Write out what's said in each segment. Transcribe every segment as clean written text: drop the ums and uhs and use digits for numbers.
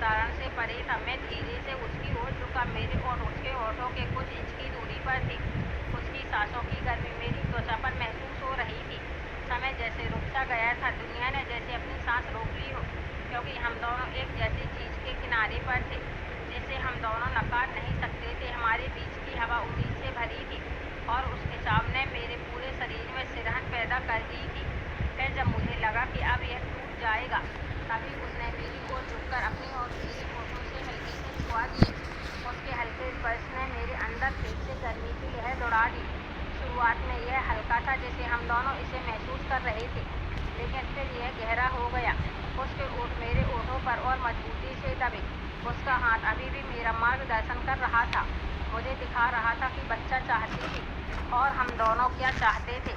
साधारण से परे था। मैं धीरे से उसकी ओर झुका। मेरे और उसके होठों के कुछ इंच की दूरी पर थे। उसकी सांसों की गर्मी मेरी त्वचा पर महसूस हो रही थी। समय जैसे रुक सा गया था। दुनिया ने जैसे अपनी सांस रोक ली हो, क्योंकि हम दोनों एक जैसी चीज के किनारे पर थे जिसे हम दोनों नकार नहीं सकते थे। हमारे बीच की हवा उम्मीद से भरी थी और उस खिंचाव ने मेरे पूरे शरीर में सिरहन पैदा कर दी थी। फिर जब मुझे लगा कि अब यह टूट जाएगा, तभी उसने मेरी ओर झुककर अपनी और मेरे होठों से हल्के से छुआ दिए। उसके हल्के स्पर्श ने मेरे अंदर फिर से गर्मी की लहर दौड़ा दी। शुरुआत में यह हल्का था जैसे हम दोनों इसे महसूस कर रहे थे, लेकिन फिर यह गहरा हो गया। उसके ओठ मेरे ओठों पर और मजबूती से दबे। उसका हाथ अभी भी मेरा मार्गदर्शन कर रहा था, मुझे दिखा रहा था कि बच्चा चाहती थी और हम दोनों क्या चाहते थे।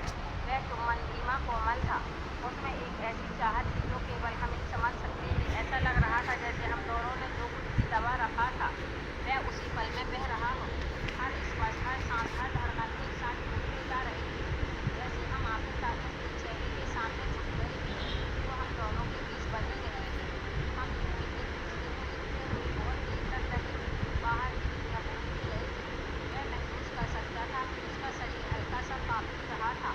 वह चुम्बन धीमा कोमल था। उसमें एक ऐसी चाहत थी जो केवल हम ही समझ सकते थे। ऐसा लग रहा था जैसे हम दोनों ने जो कुछ भी दबा रखा था वह उसी पल में बह रहा हो। हर स्पर्श, हर सांस, हर धड़कन एक साथ टूटते जा रही थी। जैसे हम आखिरकार उस बेचैनी के सामने झुक गए थे जो हम दोनों के बीच बनी रही थी। हम यूं ही एक दूसरे को देखते हुए बहुत देर तक रहे। बाहर की दुनिया भूल ही गए थे। वह महसूस कर सकता था कि उसका शरीर हल्का सा कांप रहा था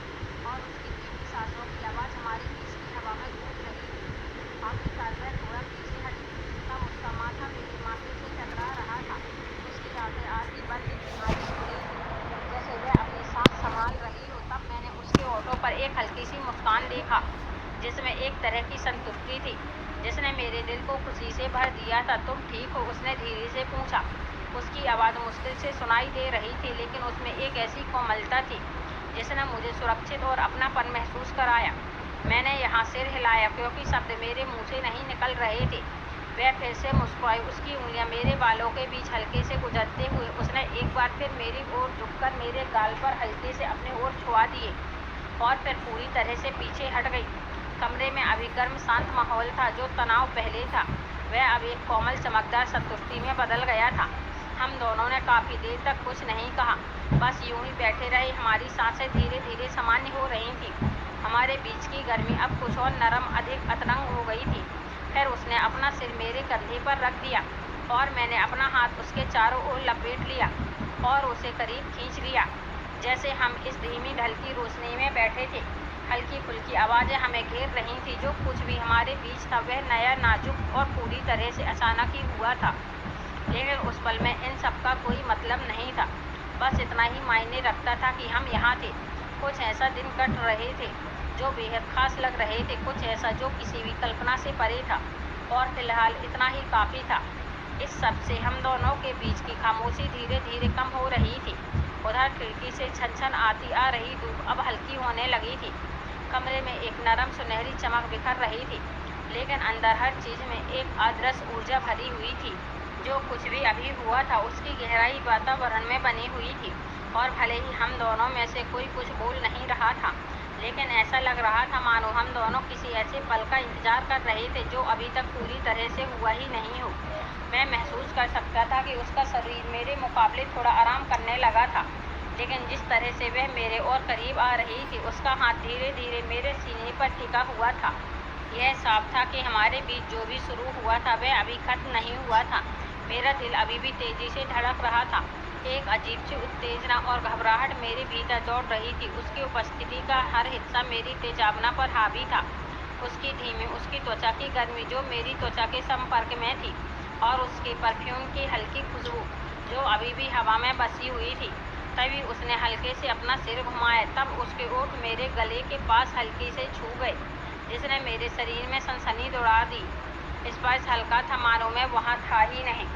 और उसकी धीमी सांसों की आवाज हमारे बीच की हवा में गूंज रही थी। आखिरकार वह थोड़ा पीछे हटी। तब उसका माथा मेरे माथे से टकरा रहा था। उसकी आंखें आधी बंद थीं, आधी खुली थीं, जैसे वह अपनी सांस संभाल रही हो। तब मैंने उसके होठों पर एक हल्की सी मुस्कान देखा जिसमें एक तरह की संतुष्टि थी जिसने मेरे दिल को खुशी से भर दिया था। तुम ठीक हो? उसने धीरे से पूछा। उसकी आवाज़ मुश्किल से सुनाई दे रही थी, लेकिन उसमें एक ऐसी कोमलता थी जिसने मुझे सुरक्षित और अपनापन महसूस कराया। मैंने यहाँ सिर हिलाया क्योंकि शब्द मेरे मुंह से नहीं निकल रहे थे। वह फिर से मुस्कुराई। उसकी उंगलियां मेरे बालों के बीच हल्के से गुजरते हुए उसने एक बार फिर मेरी ओर झुककर मेरे गाल पर हल्के से अपने ओर छुआ दिए और फिर पूरी तरह से पीछे हट गई। कमरे में अभी गर्म शांत माहौल था। जो तनाव पहले था वह अब एक कोमल चमकदार संतुष्टि में बदल गया था। हम दोनों ने काफी देर तक कुछ नहीं कहा, बस यूं ही बैठे रहे। हमारी सांसें धीरे धीरे सामान्य हो रही थीं। हमारे बीच की गर्मी अब कुछ और नरम, अधिक अतरंग हो गई थी। फिर उसने अपना सिर मेरे कंधे पर रख दिया और मैंने अपना हाथ उसके चारों ओर लपेट लिया और उसे करीब खींच लिया, जैसे हम इस धीमी ढलती रोशनी में बैठे थे। हल्की फुल्की आवाजें हमें घेर रही थी। जो कुछ भी हमारे बीच था वह नया, नाजुक और पूरी तरह से अचानक ही हुआ था, लेकिन उस पल में इन सब का कोई मतलब नहीं था। बस इतना ही मायने रखता था कि हम यहाँ थे। कुछ ऐसा दिन कट रहे थे जो बेहद खास लग रहे थे, कुछ ऐसा जो किसी भी कल्पना से परे था, और फिलहाल इतना ही काफी था। इस सब से हम दोनों के बीच की खामोशी धीरे धीरे कम हो रही थी। उधर खिड़की से छन छन आती आ रही धूप अब हल्की होने लगी थी। कमरे में एक नरम सुनहरी चमक बिखर रही थी, लेकिन अंदर हर चीज में एक अदृश्य ऊर्जा भरी हुई थी। जो कुछ भी अभी हुआ था उसकी गहराई वातावरण में बनी हुई थी, और भले ही हम दोनों में से कोई कुछ बोल नहीं रहा था, लेकिन ऐसा लग रहा था मानो हम दोनों किसी ऐसे पल का इंतजार कर रहे थे जो अभी तक पूरी तरह से हुआ ही नहीं हो। मैं महसूस कर सकता था कि उसका शरीर मेरे मुकाबले थोड़ा आराम करने लगा था, लेकिन जिस तरह से वह मेरे और करीब आ रही थी, उसका हाथ धीरे धीरे मेरे सीने पर टिका हुआ था। यह साफ था कि हमारे बीच जो भी शुरू हुआ था वह अभी खत्म नहीं हुआ था। मेरा दिल अभी भी तेजी से धड़क रहा था। एक अजीब सी उत्तेजना और घबराहट मेरे भीतर दौड़ रही थी। उसकी उपस्थिति का हर हिस्सा मेरी तेजाबना पर हावी था। उसकी धीमी, उसकी त्वचा की गर्मी जो मेरी त्वचा के संपर्क में थी, और उसके परफ्यूम की हल्की खुशबू जो अभी भी हवा में बसी हुई थी। तभी उसने हल्के से अपना सिर घुमाया। तब उसके ओठ मेरे गले के पास हल्के से छू गए, जिसने मेरे शरीर में सनसनी दौड़ा दी। स्पर्श हल्का था, मानो मैं वहाँ था ही नहीं,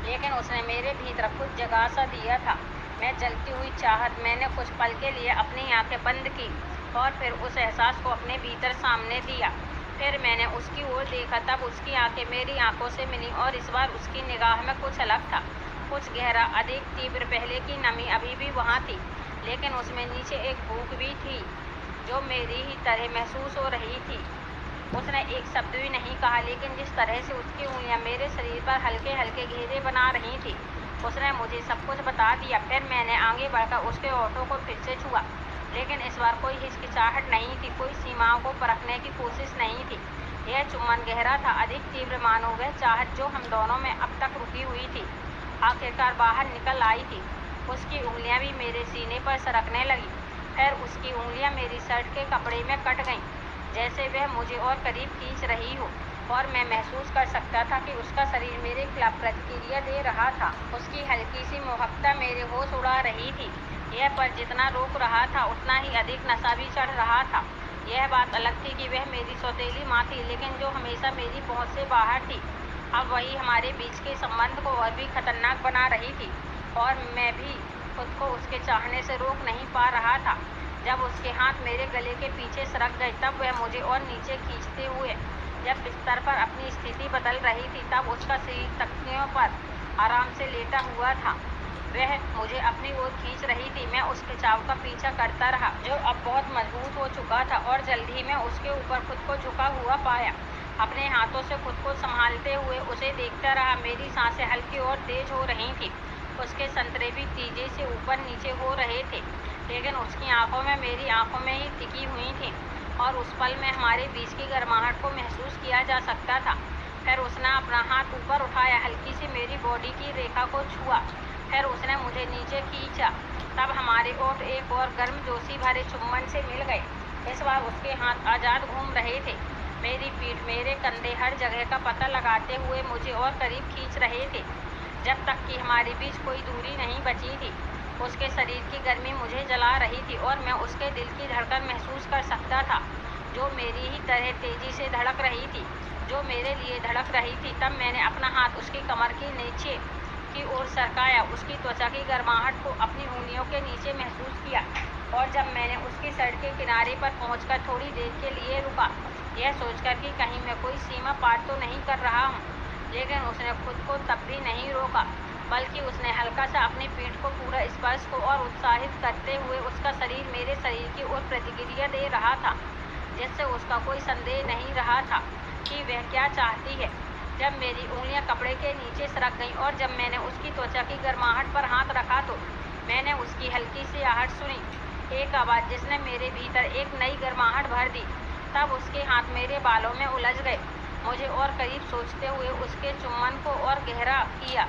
लेकिन उसने मेरे भीतर कुछ जगा सा दिया था। मैं जलती हुई चाहत। मैंने कुछ पल के लिए अपनी आंखें बंद की और फिर उस एहसास को अपने भीतर सामने दिया। फिर मैंने उसकी ओर देखा। तब उसकी आंखें मेरी आंखों से मिली, और इस बार उसकी निगाह में कुछ अलग था, कुछ गहरा, अधिक तीव्र। पहले की नमी अभी भी वहाँ थी, लेकिन उसमें नीचे एक भूख भी थी जो मेरी ही तरह महसूस हो रही थी। उसने एक शब्द भी नहीं कहा, लेकिन जिस तरह से उसकी उंगलियां मेरे शरीर पर हल्के हल्के घेरे बना रही थी, उसने मुझे सब कुछ बता दिया। फिर मैंने आगे बढ़कर उसके होठों को फिर से छुआ, लेकिन इस बार कोई हिचकिचाहट नहीं थी, कोई सीमाओं को परखने की कोशिश नहीं थी। यह चुम्बन गहरा था, अधिक तीव्र, मानो वह चाहत जो हम दोनों में अब तक रुकी हुई थी आखिरकार बाहर निकल आई थी। उसकी उंगलियां भी मेरे सीने पर सरकने लगी। फिर उसकी उंगलियां मेरी शर्ट के कपड़े में कट गईं, जैसे वह मुझे और करीब खींच रही हो, और मैं महसूस कर सकता था कि उसका शरीर मेरे खिलाफ प्रतिक्रिया दे रहा था। उसकी हल्की सी मोहब्बत मेरे होश उड़ा रही थी। यह पर जितना रोक रहा था उतना ही अधिक नशा भी चढ़ रहा था। यह बात अलग थी कि वह मेरी सौतेली माँ थी, लेकिन जो हमेशा मेरी पहुँच से बाहर थी, अब वही हमारे बीच के संबंध को और भी खतरनाक बना रही थी। और मैं भी खुद को उसके चाहने से रोक नहीं पा रहा था। जब उसके हाथ मेरे गले के पीछे सरक गए, तब वह मुझे और नीचे खींचते हुए जब बिस्तर पर अपनी स्थिति बदल रही थी, तब उसका शरीर तकियों पर आराम से लेटा हुआ था। वह मुझे अपनी ओर खींच रही थी। मैं उसके चाव का पीछा करता रहा, जो अब बहुत मजबूत हो चुका था, और जल्द ही मैं उसके ऊपर खुद को झुका हुआ पाया। अपने हाथों से खुद को संभालते हुए उसे देखता रहा। मेरी सांसें हल्की और तेज हो रही थी। उसके संतरे भी तेजी से ऊपर नीचे हो रहे थे, लेकिन उसकी आंखों में मेरी आंखों में ही टिकी हुई थी, और उस पल में हमारे बीच की गर्माहट को महसूस किया जा सकता था। फिर उसने अपना हाथ ऊपर उठाया, हल्की सी मेरी बॉडी की रेखा को छुआ, फिर उसने मुझे नीचे खींचा। तब हमारे ओठ एक और गर्मजोशी भरे चुम्बन से मिल गए। इस बार उसके हाथ आज़ाद घूम रहे थे। मेरी पीठ, मेरे कंधे, हर जगह का पता लगाते हुए मुझे और करीब खींच रहे थे, जब तक कि हमारे बीच कोई दूरी नहीं बची थी। उसके शरीर की गर्मी मुझे जला रही थी, और मैं उसके दिल की धड़कन महसूस कर सकता था, जो मेरी ही तरह तेजी से धड़क रही थी, जो मेरे लिए धड़क रही थी। तब मैंने अपना हाथ उसकी कमर के नीचे की ओर सरकाया, उसकी त्वचा की गर्माहट को अपनी उंगलियों के नीचे महसूस किया, और जब मैंने उसकी शर्ट के किनारे पर पहुंचकर थोड़ी देर के लिए रुका, यह सोचकर कि कहीं मैं कोई सीमा पार तो नहीं कर रहा हूँ, लेकिन उसने खुद को तब भी नहीं रोका, बल्कि उसने हल्का सा अपनी पीठ को पूरा स्पर्श को और उत्साहित करते हुए उसका शरीर मेरे शरीर की ओर प्रतिक्रिया दे रहा था, जिससे उसका कोई संदेह नहीं रहा था कि वह क्या चाहती है। जब मेरी उंगलियां कपड़े के नीचे सरक गईं, और जब मैंने उसकी त्वचा की गर्माहट पर हाथ रखा, तो मैंने उसकी हल्की सी आहट सुनी, एक आवाज़ जिसने मेरे भीतर एक नई गर्माहट भर दी। तब उसके हाथ मेरे बालों में उलझ गए, मुझे और करीब सोचते हुए उसके चुम्बन को और गहरा किया।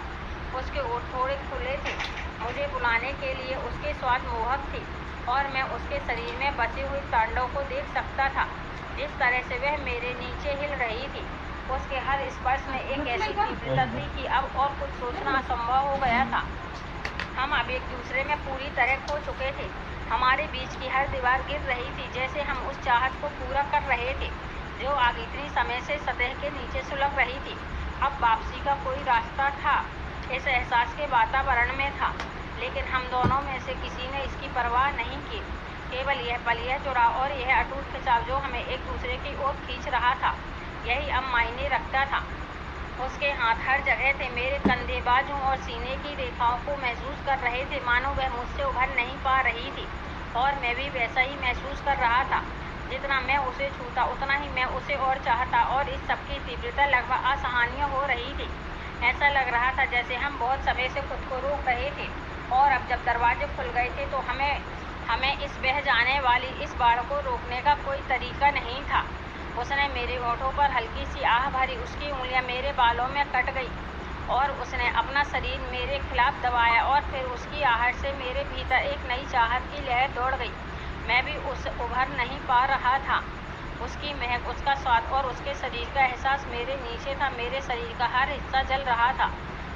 उसके ओठ थोड़े खुले थे, मुझे बुलाने के लिए उसके स्वाद मोहक थी, और मैं उसके शरीर में बचे हुए तांडव को देख सकता था, जिस तरह से वह मेरे नीचे हिल रही थी। उसके हर स्पर्श में एक ऐसी तीव्रता थी कि अब और कुछ सोचना असंभव हो गया था। हम अब एक दूसरे में पूरी तरह खो चुके थे। हमारे बीच की हर दीवार गिर रही थी, जैसे हम उस चाहत को पूरा कर रहे थे जो आगे इतनी समय से सतह के नीचे सुलग रही थी। अब वापसी का कोई रास्ता था, इस एहसास के वातावरण में था, लेकिन हम दोनों में से किसी ने इसकी परवाह नहीं की। केवल यह पल, यह जुड़ाव और यह अटूट खिंचाव जो हमें एक दूसरे की ओर खींच रहा था, यही अब मायने रखता था। उसके हाथ हर जगह थे, मेरे कंधे, बाजू और सीने की रेखाओं को महसूस कर रहे थे, मानो वह मुझसे उभर नहीं पा रही थी, और मैं भी वैसा ही महसूस कर रहा था। जितना मैं उसे छूता, उतना ही मैं उसे और चाहता, और इस सब की तीव्रता लगभग असहनीय हो रही थी। ऐसा लग रहा था जैसे हम बहुत समय से खुद को रोक रहे थे, और अब जब दरवाजे खुल गए थे तो हमें इस बह जाने वाली इस बाढ़ को रोकने का कोई तरीका नहीं था। उसने मेरे होठों पर हल्की सी आह भरी, उसकी उंगलियां मेरे बालों में कट गई, और उसने अपना शरीर मेरे खिलाफ दबाया, और फिर उसकी आहट से मेरे भीतर एक नई चाहत की लहर दौड़ गई। मैं भी उस उभर नहीं पा रहा था। उसकी महक, उसका स्वाद और उसके शरीर का एहसास मेरे नीचे था। मेरे शरीर का हर हिस्सा जल रहा था,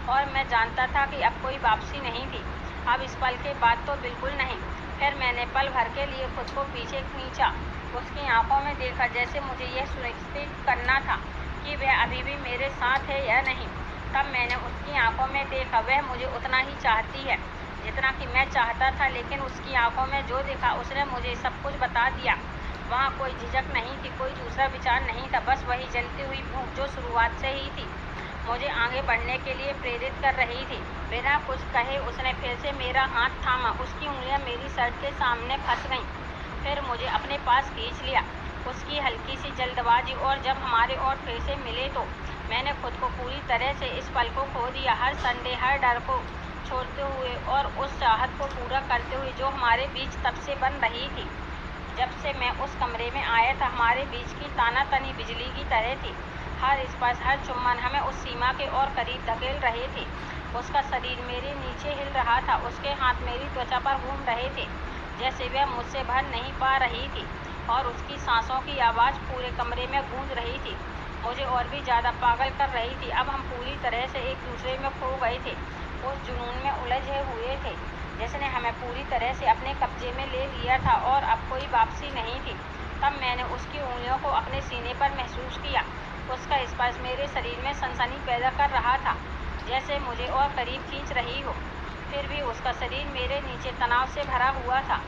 और मैं जानता था कि अब कोई वापसी नहीं थी। अब इस पल के बाद तो बिल्कुल नहीं। फिर मैंने पल भर के लिए खुद को पीछे खींचा, उसकी आंखों में देखा, जैसे मुझे यह सुनिश्चित करना था कि वह अभी भी मेरे साथ है या नहीं। तब मैंने उसकी आंखों में देखा, वह मुझे उतना ही चाहती है जितना कि मैं चाहता था, लेकिन उसकी आंखों में जो देखा उसने मुझे सब कुछ बता दिया। वहाँ कोई झिझक नहीं थी, कोई दूसरा विचार नहीं था, बस वही जलती हुई भूख जो शुरुआत से ही थी, मुझे आगे बढ़ने के लिए प्रेरित कर रही थी। बिना कुछ कहे उसने फिर से मेरा हाथ थामा, उसकी उंगलियां मेरी शर्ट के सामने फंस गईं, फिर मुझे अपने पास खींच लिया। उसकी हल्की सी जल्दबाजी, और जब हमारे ओर फिर से मिले तो मैंने खुद को पूरी तरह से इस पल को खो दिया, हर संदेह, हर डर को छोड़ते हुए, और उस चाहत को पूरा करते हुए जो हमारे बीच तब से बन रही थी। जब से मैं उस कमरे में आया था हमारे बीच की तानातनी बिजली की तरह थी। हर स्पर्श, हर चुम्बन हमें उस सीमा के और करीब धकेल रहे थे। उसका शरीर मेरे नीचे हिल रहा था, उसके हाथ मेरी त्वचा पर घूम रहे थे जैसे वह मुझसे भर नहीं पा रही थी, और उसकी सांसों की आवाज़ पूरे कमरे में गूंज रही थी, मुझे और भी ज़्यादा पागल कर रही थी। अब हम पूरी तरह से एक दूसरे में खो गए थे, उस जुनून में उलझे हुए थे जिसने हमें पूरी तरह से अपने कब्जे में ले लिया था और अब कोई वापसी नहीं थी। तब मैंने उसकी उंगलियों को अपने सीने पर महसूस किया। उसका स्पर्श मेरे शरीर में सनसनी पैदा कर रहा था, जैसे मुझे और करीब खींच रही हो। फिर भी उसका शरीर मेरे नीचे तनाव से भरा हुआ था,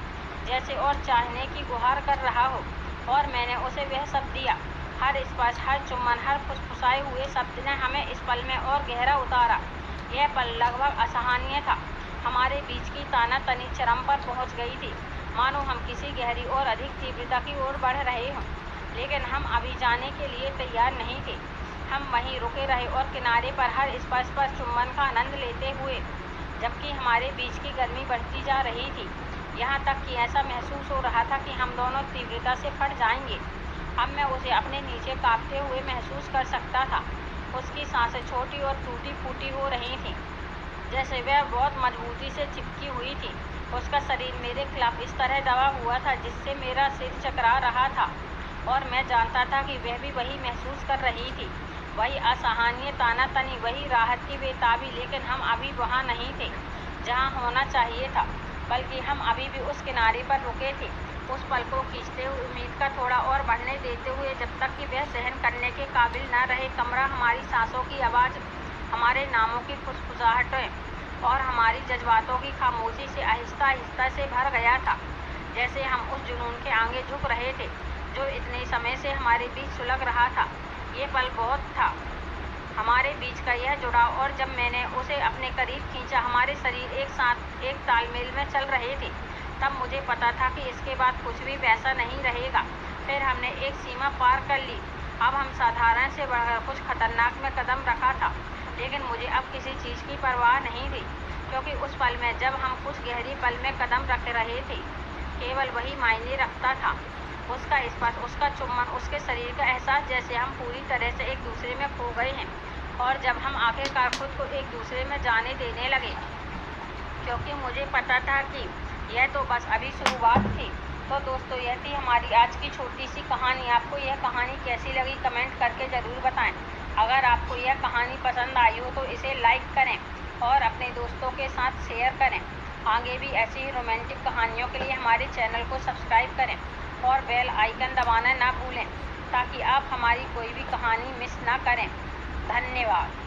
जैसे और चाहने की गुहार कर रहा हो, और मैंने उसे वह सब दिया। हर स्पर्श, हर चुम्बन, हर फुसफुसाए हुए शब्द ने हमें इस पल में और गहरा उतारा। यह पल लगभग असहनीय था। हमारे बीच की तानातनी चरम पर पहुंच गई थी, मानो हम किसी गहरी और अधिक तीव्रता की ओर बढ़ रहे हों, लेकिन हम अभी जाने के लिए तैयार नहीं थे। हम वहीं रुके रहे और किनारे पर हर स्पर्श पर चुम्बन का आनंद लेते हुए, जबकि हमारे बीच की गर्मी बढ़ती जा रही थी, यहाँ तक कि ऐसा महसूस हो रहा था कि हम दोनों तीव्रता से फट जाएंगे। अब मैं उसे अपने नीचे कांपते हुए महसूस कर सकता था। उसकी सांसें छोटी और टूटी फूटी हो रही थीं, जैसे वह बहुत मजबूती से चिपकी हुई थी। उसका शरीर मेरे खिलाफ इस तरह दबा हुआ था जिससे मेरा सिर चकरा रहा था, और मैं जानता था कि वह भी वही महसूस कर रही थी, वही असहनीय तानातनी, वही राहत की बेताबी। लेकिन हम अभी वहाँ नहीं थे जहाँ होना चाहिए था, बल्कि हम अभी भी उस किनारे पर रुके थे, उस पल को खींचते हुए, उम्मीद का थोड़ा और बढ़ने देते हुए, जब तक कि वह सहन करने के काबिल न रहे। कमरा हमारी सांसों की आवाज़, हमारे नामों की फुसफुसाहटें और हमारी जज्बातों की खामोशी से आहिस्ता आहिस्ता से भर गया था, जैसे हम उस जुनून के आगे झुक रहे थे जो इतने समय से हमारे बीच सुलग रहा था। ये पल बहुत था, हमारे बीच का यह जुड़ाव, और जब मैंने उसे अपने करीब खींचा, हमारे शरीर एक साथ एक तालमेल में चल रहे थे। तब मुझे पता था कि इसके बाद कुछ भी वैसा नहीं रहेगा। फिर हमने एक सीमा पार कर ली। अब हम साधारण से बढ़कर कुछ खतरनाक में कदम रखा था, लेकिन मुझे अब किसी चीज़ की परवाह नहीं थी, क्योंकि उस पल में जब हम कुछ गहरी पल में कदम रख रहे थे, केवल वही मायने रखता था। उसका स्पर्श, उसका चुम्बन, उसके शरीर का एहसास, जैसे हम पूरी तरह से एक दूसरे में खो गए हैं। और जब हम आखिरकार खुद को एक दूसरे में जाने देने लगे, क्योंकि मुझे पता था कि यह तो बस अभी शुरुआत थी। तो दोस्तों, यह थी हमारी आज की छोटी सी कहानी। आपको यह कहानी कैसी लगी कमेंट करके ज़रूर बताएं। अगर आपको यह कहानी पसंद आई हो तो इसे लाइक करें और अपने दोस्तों के साथ शेयर करें। आगे भी ऐसी ही रोमांटिक कहानियों के लिए हमारे चैनल को सब्सक्राइब करें और बेल आइकन दबाना ना भूलें, ताकि आप हमारी कोई भी कहानी मिस ना करें। धन्यवाद।